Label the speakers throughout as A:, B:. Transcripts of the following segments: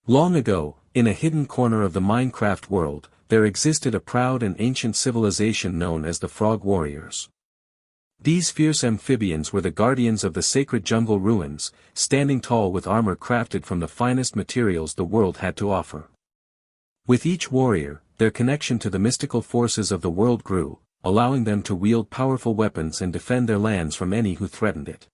A: Long ago, in a hidden corner of the Minecraft world, there existed a proud and ancient civilization known as the Frog Warriors. These fierce amphibians were the guardians of the sacred jungle ruins, standing tall with armor crafted from the finest materials the world had to offer. With each warrior, their connection to the mystical forces of the world grew, allowing them to wield powerful weapons and defend their lands from any who threatened it.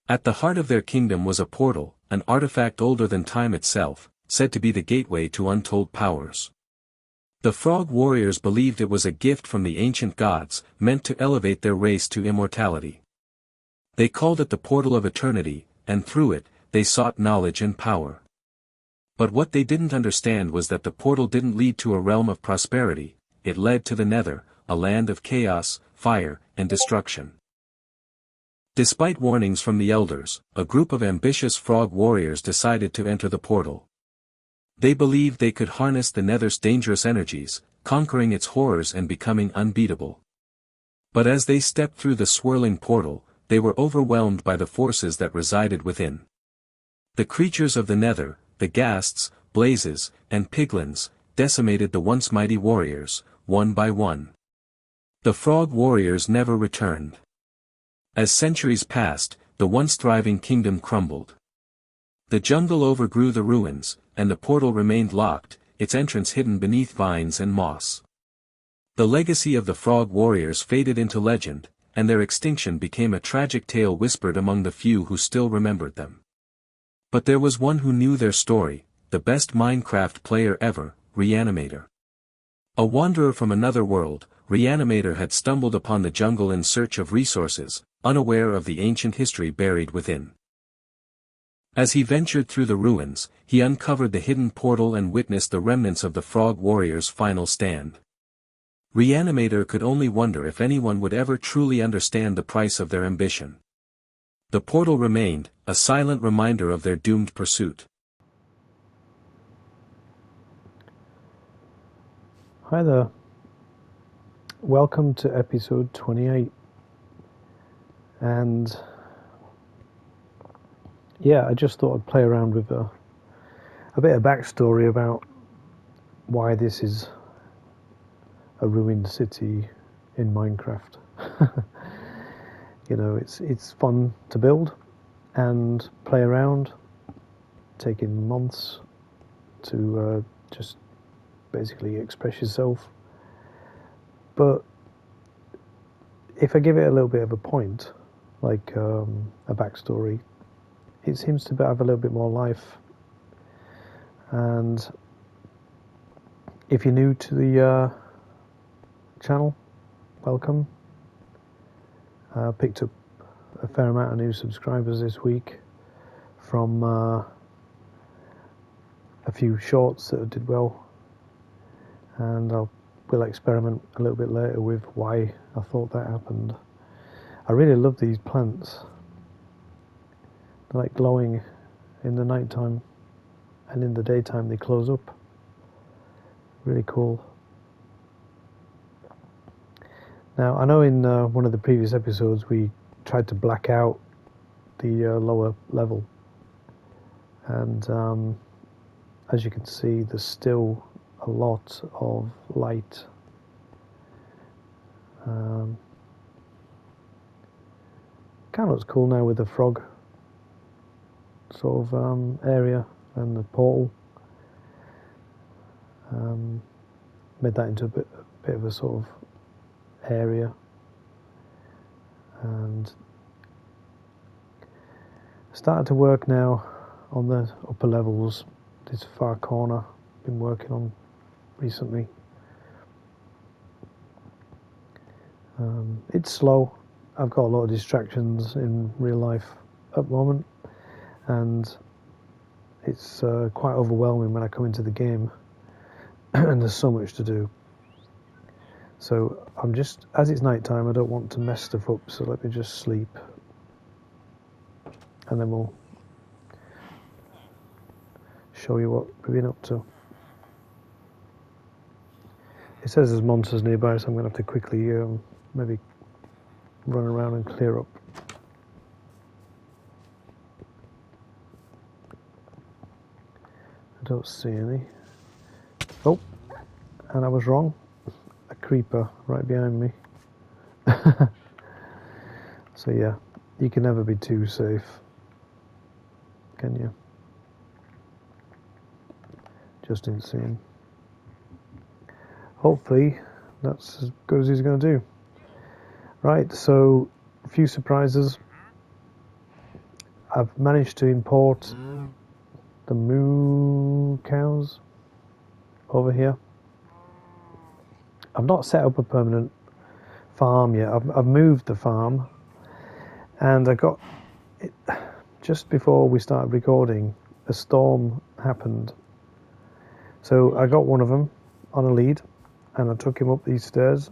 A: At the heart of their kingdom was a portal, an artifact older than time itself, said to be the gateway to untold powers. The Frog Warriors believed it was a gift from the ancient gods, meant to elevate their race to immortality. They called it the Portal of Eternity, and through it, they sought knowledge and power. But what they didn't understand was that the portal didn't lead to a realm of prosperity, it led to the Nether, a land of chaos, fire, and destruction. Despite warnings from the elders, a group of ambitious frog warriors decided to enter the portal. They believed they could harness the Nether's dangerous energies, conquering its horrors and becoming unbeatable. But as they stepped through the swirling portal, they were overwhelmed by the forces that resided within. The creatures of the Nether, the ghasts, blazes, and piglins, decimated the once mighty warriors, one by one. The frog warriors never returned. As centuries passed, the once thriving kingdom crumbled. The jungle overgrew the ruins, and the portal remained locked, its entrance hidden beneath vines and moss. The legacy of the frog warriors faded into legend, and their extinction became a tragic tale whispered among the few who still remembered them. But there was one who knew their story, the best Minecraft player ever, Reanimator. A wanderer from another world, Reanimator had stumbled upon the jungle in search of resources, unaware of the ancient history buried within. As he ventured through the ruins, he uncovered the hidden portal and witnessed the remnants of the Frog Warriors' final stand. Reanimator could only wonder if anyone would ever truly understand the price of their ambition. The portal remained, a silent reminder of their doomed pursuit.
B: Hi there. Welcome to episode 28. And yeah, I just thought I'd play around with a bit of backstory about why this is a ruined city in Minecraft. You know, it's fun to build and play around, taking months to just basically express yourself. But if I give it a little bit of a point, like a backstory, it seems to have a little bit more life. And if you're new to the channel, welcome. Picked up a fair amount of new subscribers this week from a few shorts that did well, and we'll experiment a little bit later with why I thought that happened. I really love these plants. They're like glowing in the nighttime, and in the daytime they close up. Really cool. Now, I know in one of the previous episodes we tried to black out the lower level, and as you can see, there's still a lot of light. Kind of looks cool now with the frog sort of area and the portal. Made that into a bit of a sort of area, and started to work now on the upper levels. This far corner been working on recently. It's slow. I've got a lot of distractions in real life at the moment, and it's quite overwhelming when I come into the game and there's so much to do. So I'm just, as it's night time, I don't want to mess stuff up, so let me just sleep, and then we'll show you what we've been up to. It says there's monsters nearby, so I'm going to have to quickly maybe run around and clear up. I Don't see any. Oh, and I was wrong. A creeper right behind me. So yeah, you can never be too safe, can you? Just insane. Hopefully that's as good as he's going to do. Right, so a few surprises. I've managed to import the moo cows over here. I've not set up a permanent farm yet. I've moved the farm, and I got it just before we started recording. A storm happened, so I got one of them on a lead, and I took him up these stairs,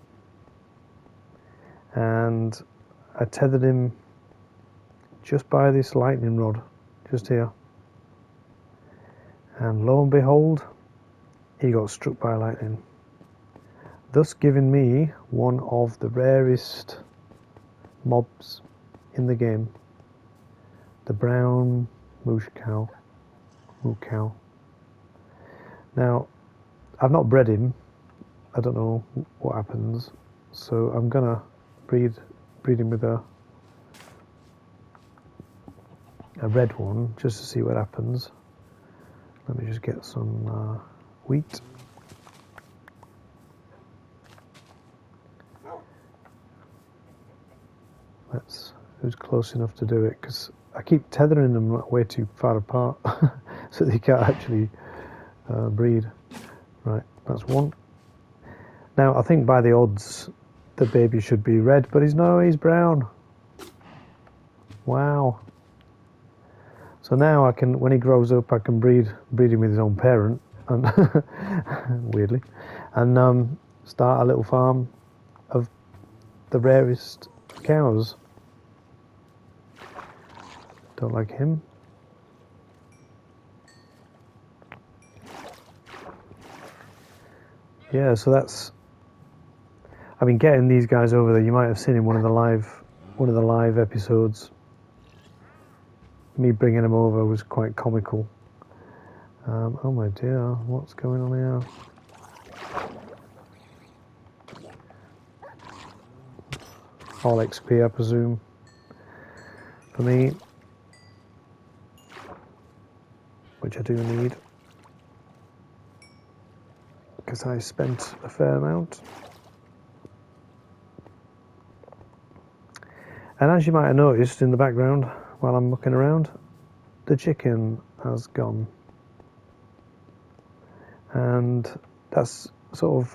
B: and I tethered him just by this lightning rod, just here. And lo and behold, he got struck by lightning, thus giving me one of the rarest mobs in the game, the brown moo cow. Now, I've not bred him. I don't know what happens, so I'm gonna breed him with a red one just to see what happens. Let me just get some wheat. Who's close enough to do it, because I keep tethering them way too far apart so they can't actually breed. Right, that's one. Now I think by the odds the baby should be red, but he's brown. Wow. So now I can, when he grows up, I can breed him with his own parent, and weirdly, and start a little farm of the rarest cows. Don't like him. Yeah, so that's. I've been getting these guys over there. You might have seen in one of the live episodes. Me bringing them over was quite comical. Oh my dear, what's going on here? All XP, I presume, for me, which I do need, because I spent a fair amount. And as you might have noticed in the background while I'm looking around, the chicken has gone. And that's sort of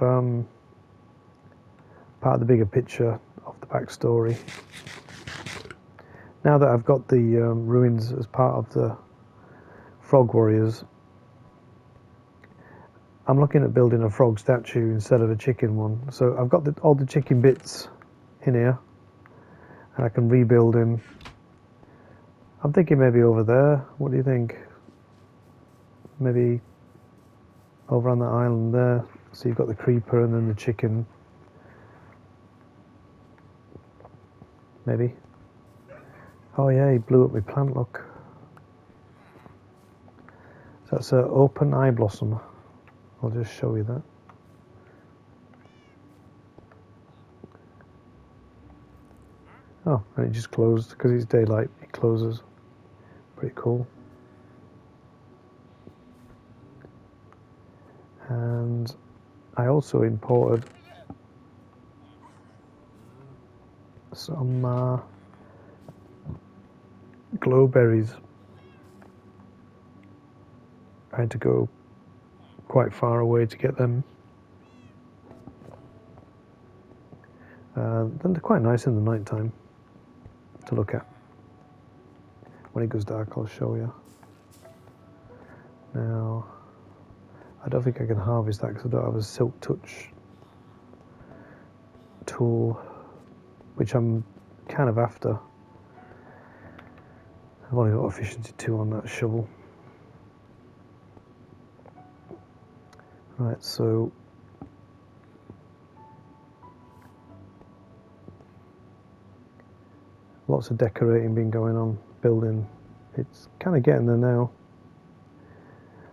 B: part of the bigger picture of the backstory. Now that I've got the ruins as part of the frog warriors, I'm looking at building a frog statue instead of a chicken one. So I've got all the chicken bits in here, and I can rebuild him. I'm thinking maybe over there. What do you think? Maybe over on that island there. So you've got the creeper and then the chicken. Maybe. Oh yeah, he blew up my plant, look. So that's an open eye blossom. I'll just show you that. Oh, and it just closed because it's daylight. It closes. Pretty cool. And I also imported some glowberries. I had to go quite far away to get them. They're quite nice in the night time to look at. When it goes dark, I'll show you. Now, I don't think I can harvest that because I don't have a silk touch tool, which I'm kind of after. I've only got efficiency 2 on that shovel. Right, so lots of decorating been going on, building. It's kind of getting there now.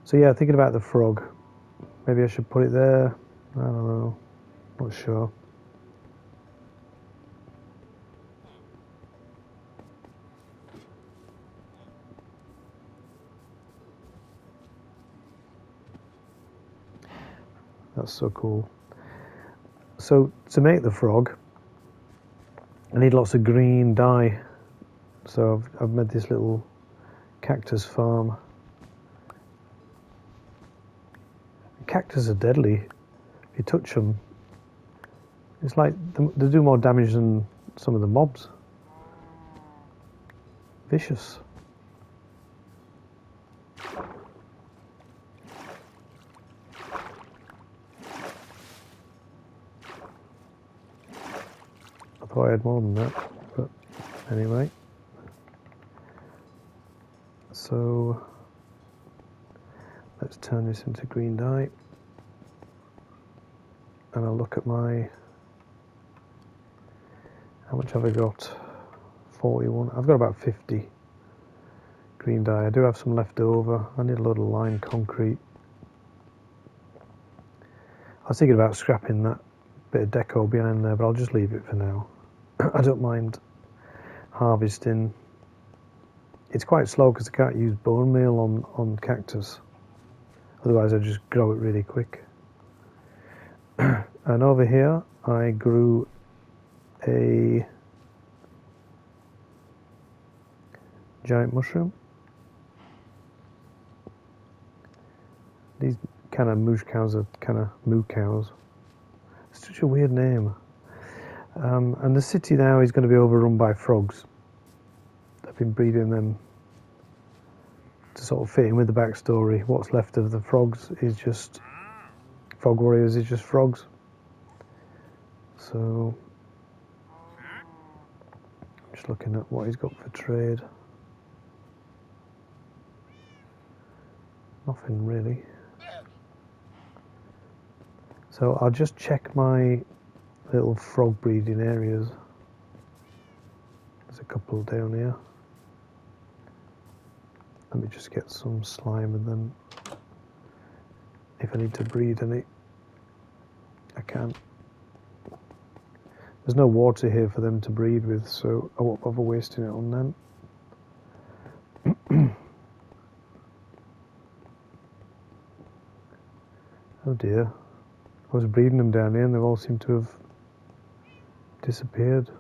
B: So yeah, thinking about the frog. Maybe I should put it there. I don't know. Not sure. That's so cool. So to make the frog, I need lots of green dye. So I've made this little cactus farm. Cactus are deadly. If you touch them, it's like they do more damage than some of the mobs. Vicious. I thought I had more than that, but anyway. So let's turn this into green dye. And I'll look at my... How much have I got? 41. I've got about 50 green dye. I do have some left over. I need a lot of lime concrete. I was thinking about scrapping that bit of deco behind there, but I'll just leave it for now. I don't mind harvesting. It's quite slow because I can't use bone meal on cactus. Otherwise I just grow it really quick. And over here I grew a giant mushroom. These kind of moosh cows are kind of moo cows. It's such a weird name. And the city now is going to be overrun by frogs. I've been breeding them to sort of fit in with the backstory. What's left of the frogs is just... Frog warriors is just frogs. So... I'm just looking at what he's got for trade. Nothing really. So I'll just check my little frog breeding areas. There's a couple down here. Let me just get some slime, and then if I need to breed any, I can. There's no water here for them to breed with, so I won't bother wasting it on them. Oh dear. I was breeding them down here and they've all seemed to have disappeared.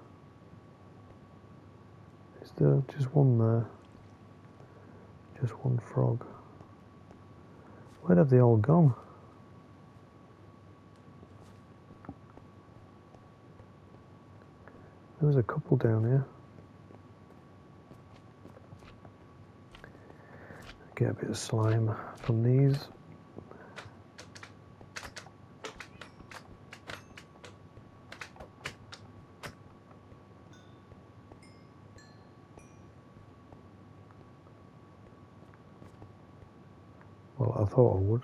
B: Is there just one there? Just one frog. Where have they all gone? There was a couple down here. Get a bit of slime from these. Well, I thought I would.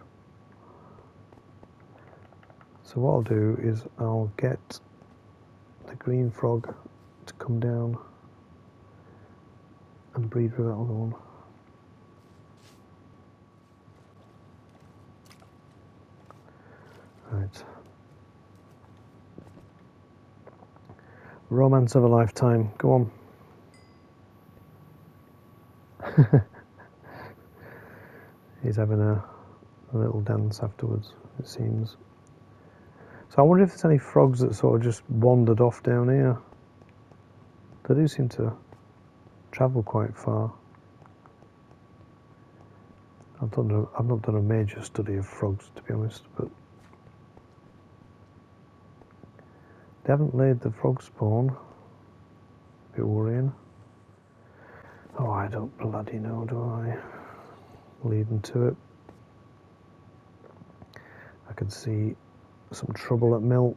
B: So what I'll do is I'll get the green frog to come down and breed with that other one. Right. Romance of a lifetime. Go on. He's having a little dance afterwards, it seems. So I wonder if there's any frogs that sort of just wandered off down here. They do seem to travel quite far. I've not done a major study of frogs, to be honest, but they haven't laid the frog spawn. A bit worrying. Oh, I don't bloody know, do I? Leave them to it. I can see some trouble at mill.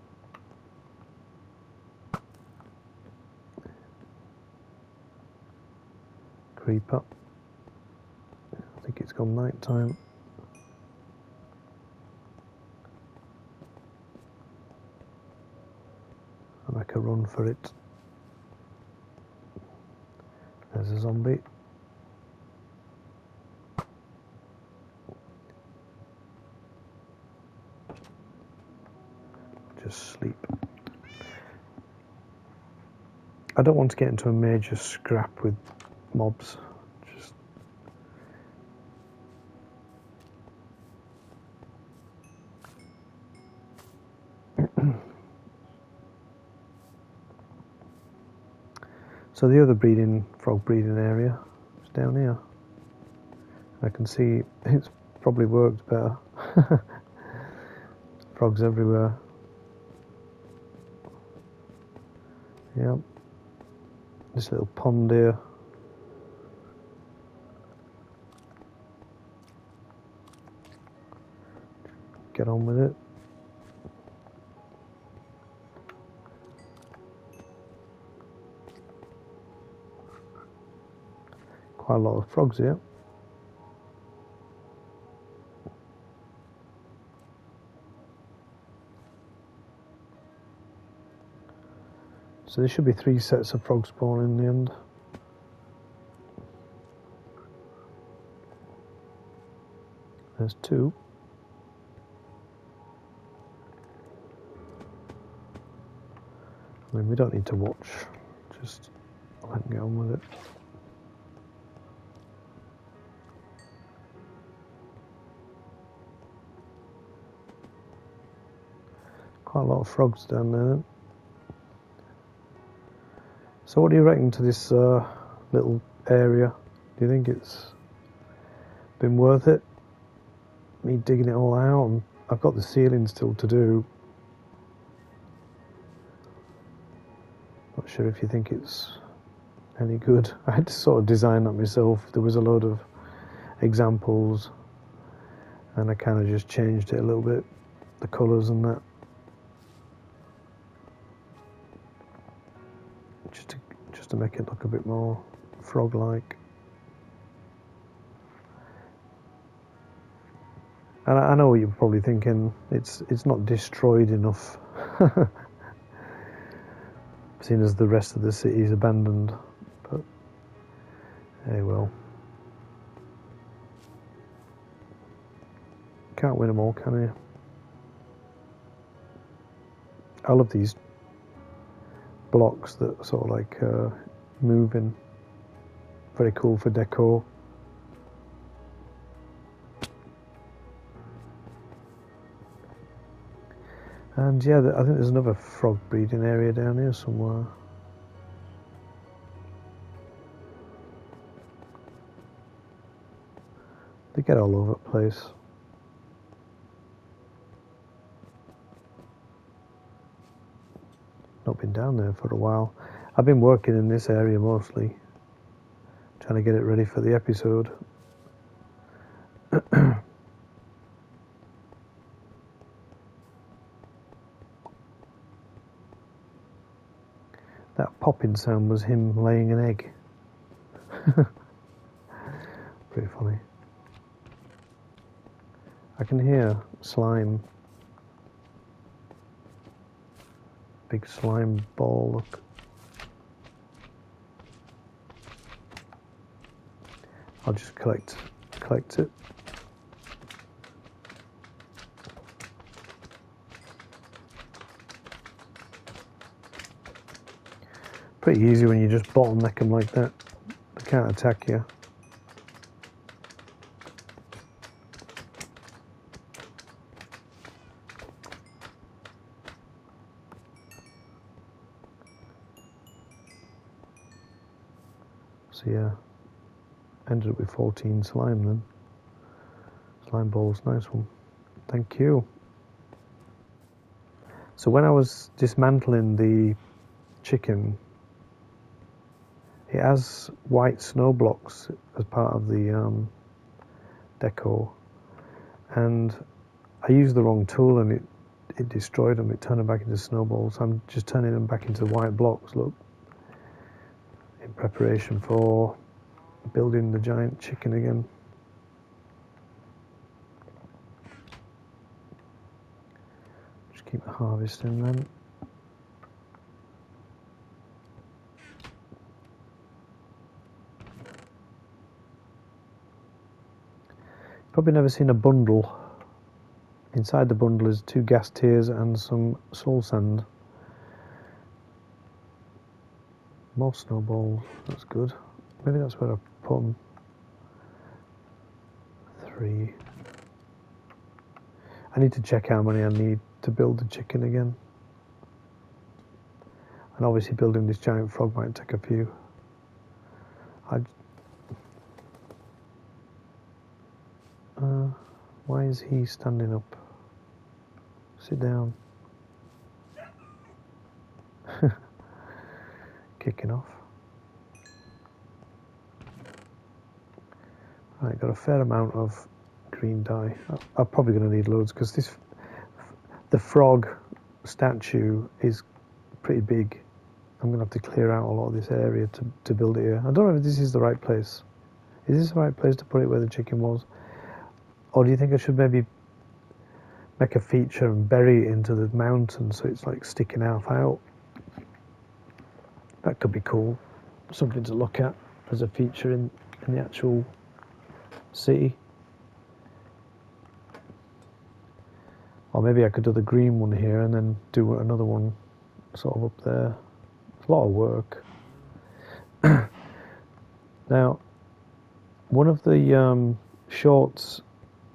B: Creeper. I think it's gone night time. I'll make a run for it. There's a zombie. I don't want to get into a major scrap with mobs. Just so the other frog breeding area is down here. I can see it's probably worked better. Frogs everywhere. Yep. This little pond here. Get on with it. Quite a lot of frogs here. So there should be 3 sets of frog spawn in the end. There's 2. I mean, we don't need to watch, just let them get on with it. Quite a lot of frogs down there. So what do you reckon to this little area? Do you think it's been worth it? Me digging it all out, and I've got the ceiling still to do. Not sure if you think it's any good. I had to sort of design that myself. There was a load of examples and I kind of just changed it a little bit, the colours and that. Just to make it look a bit more frog-like. And I know what you're probably thinking, it's not destroyed enough, seeing as the rest of the city is abandoned, but hey, well. Can't win them all, can you? I love these blocks that sort of like moving. Very cool for decor. And yeah, I think there's another frog breeding area down here somewhere. They get all over the place. Not been down there for a while. I've been working in this area mostly, trying to get it ready for the episode. That popping sound was him laying an egg. Pretty funny. I can hear slime. Big slime ball, look. I'll just collect it. Pretty easy when you just bottleneck them like that. They can't attack you. So yeah, ended up with 14 slime then. Slime balls, nice one. Thank you. So when I was dismantling the chicken, it has white snow blocks as part of the decor, and I used the wrong tool and it destroyed them. It turned them back into snowballs. I'm just turning them back into white blocks, look, in preparation for building the giant chicken again. Just keep harvesting them. Probably never seen a bundle. Inside the bundle is 2 gas tiers and some soul sand. More snowballs, that's good. Maybe that's where I put them. 3. I need to check how many I need to build the chicken again. And obviously building this giant frog might take a few. Why is he standing up? Sit down. Kicking off. Right, got a fair amount of green dye. I'm probably going to need loads because the frog statue is pretty big. I'm going to have to clear out a lot of this area to build it here. I don't know if this is the right place. Is this the right place to put it where the chicken was? Or do you think I should maybe make a feature and bury it into the mountain so it's like sticking half out? That could be cool. Something to look at as a feature in the actual city. Or maybe I could do the green one here and then do another one sort of up there. It's a lot of work. Now, one of the shorts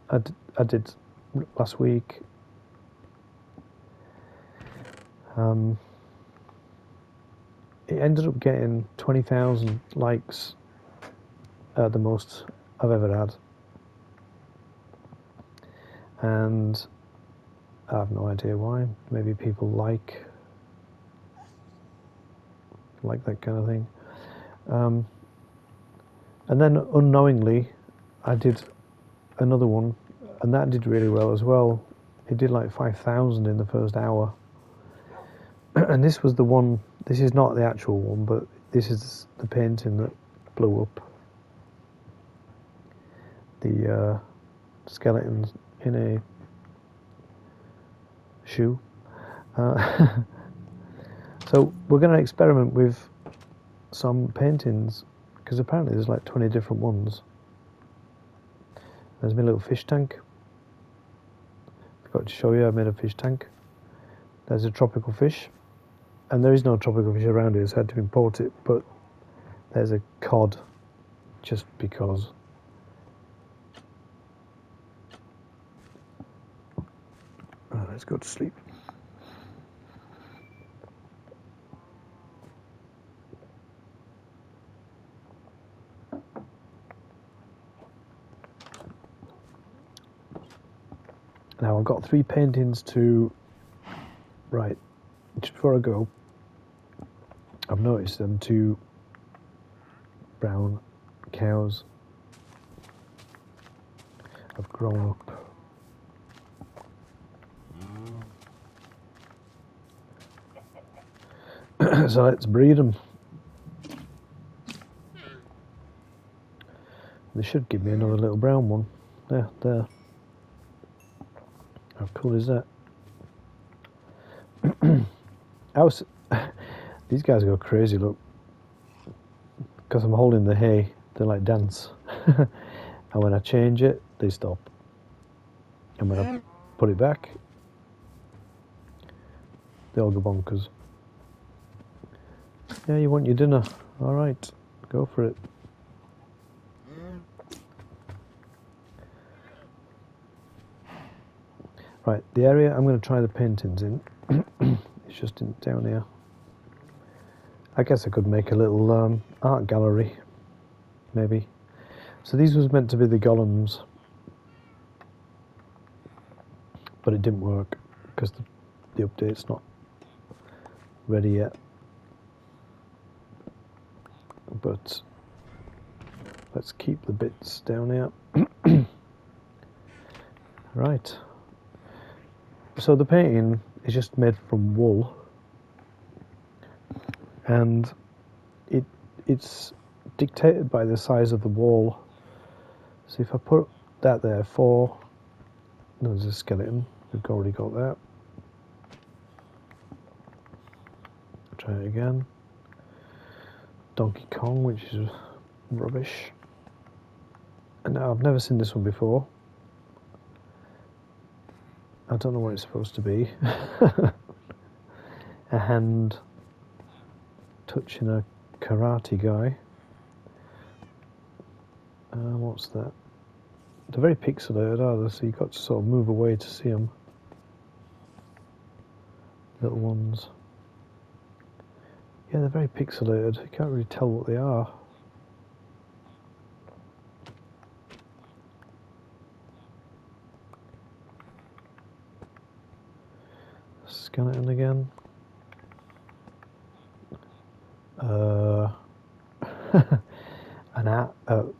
B: I did last week, it ended up getting 20,000 likes, the most I've ever had. And I have no idea why. Maybe people like that kind of thing. And then unknowingly, I did another one, and that did really well as well. It did like 5,000 in the first hour. And this was the one, this is not the actual one, but this is the painting that blew up. The skeletons in a shoe. So we're going to experiment with some paintings, because apparently there's like 20 different ones. There's my little fish tank. I've got to show you I made a fish tank. There's a tropical fish, and there is no tropical fish around here, so I had to import it, but there's a cod, just because. Right, let's go to sleep. Now I've got 3 paintings to write. Just before I go, I've noticed them 2 brown cows have grown up. So let's breed them. They should give me another little brown one. There. How cool is that? These guys go crazy, look. Because I'm holding the hay, they like dance. And when I change it, they stop. And when I put it back, they all go bonkers. Yeah, you want your dinner? Alright, go for it. Right, the area I'm going to try the paintings in, it's just down here. I guess I could make a little art gallery, maybe. So these was meant to be the golems, but it didn't work because the update's not ready yet. But let's keep the bits down here. Right. So the painting is just made from wool, and it's dictated by the size of the wall. So if I put that there for, there's a skeleton, we've already got that. Try it again. Donkey Kong, which is rubbish. And now I've never seen this one before. I don't know what it's supposed to be. A hand touching a karate guy. What's that? They're very pixelated, are they? So you've got to sort of move away to see them. Little ones. Yeah, they're very pixelated. You can't really tell what they are. Skeleton again.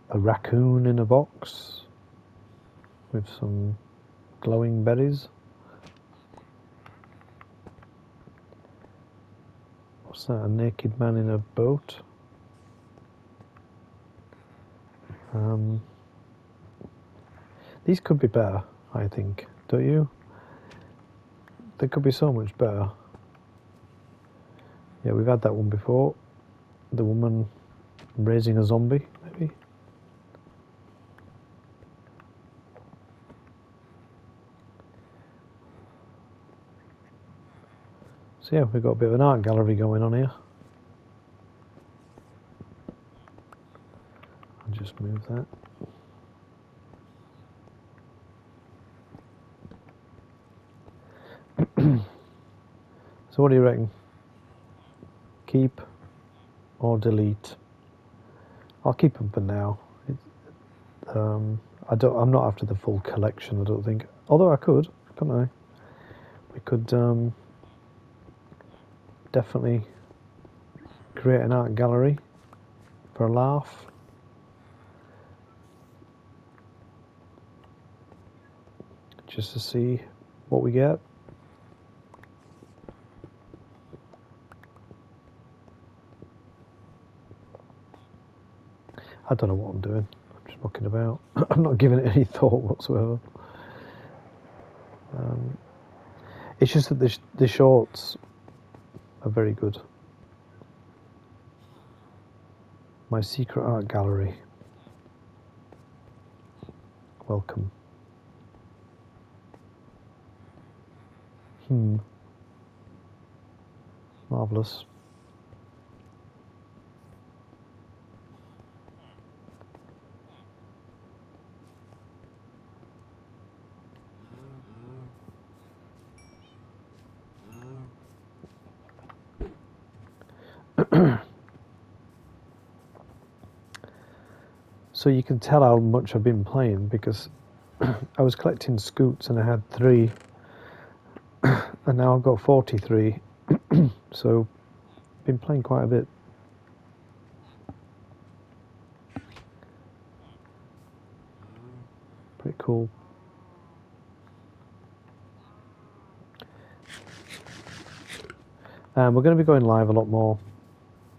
B: A raccoon in a box with some glowing berries. What's that? A naked man in a boat. These could be better, I think. Don't you? They could be so much better. Yeah, we've had that one before. The woman raising a zombie, maybe. So yeah, we've got a bit of an art gallery going on here. I'll just move that. So what do you reckon? Keep or delete? I'll keep them for now. I'm not after the full collection, I don't think. Although I could, couldn't I? We could definitely create an art gallery for a laugh. Just to see what we get. I don't know what I'm doing. I'm just mucking about. I'm not giving it any thought whatsoever. It's just that the shorts are very good. My secret art gallery. Welcome. Marvellous. So you can tell how much I've been playing because I was collecting scoots and I had 3 and now I've got 43 so I've been playing quite a bit. Pretty cool. We're going to be going live a lot more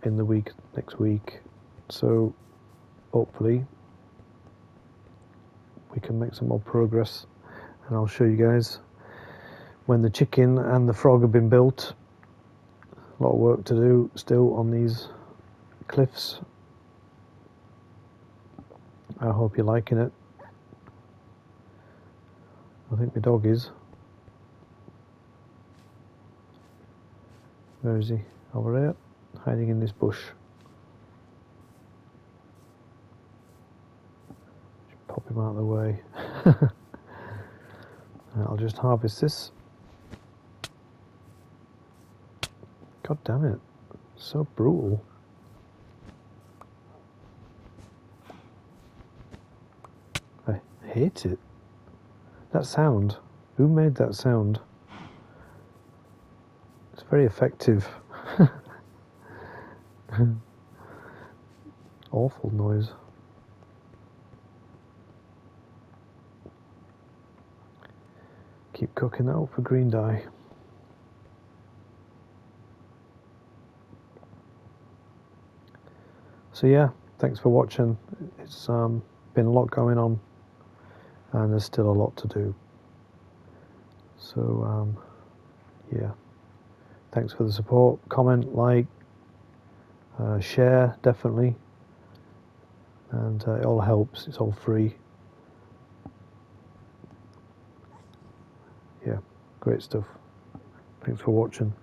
B: in the next week, so hopefully we can make some more progress and I'll show you guys when the chicken and the frog have been built. A lot of work to do still on these cliffs. I hope you're liking it. I think the dog is. Where is he? Over there, hiding in this bush. Just pop him out of the way. I'll just harvest this. God damn it, so brutal. I hate it. That sound, who made that sound? It's very effective. Awful noise. Keep cooking that up for green dye. So yeah, thanks for watching. It's been a lot going on and there's still a lot to do. So yeah, thanks for the support. Comment, like, share definitely, and it all helps. It's all free. Yeah, great stuff. Thanks for watching.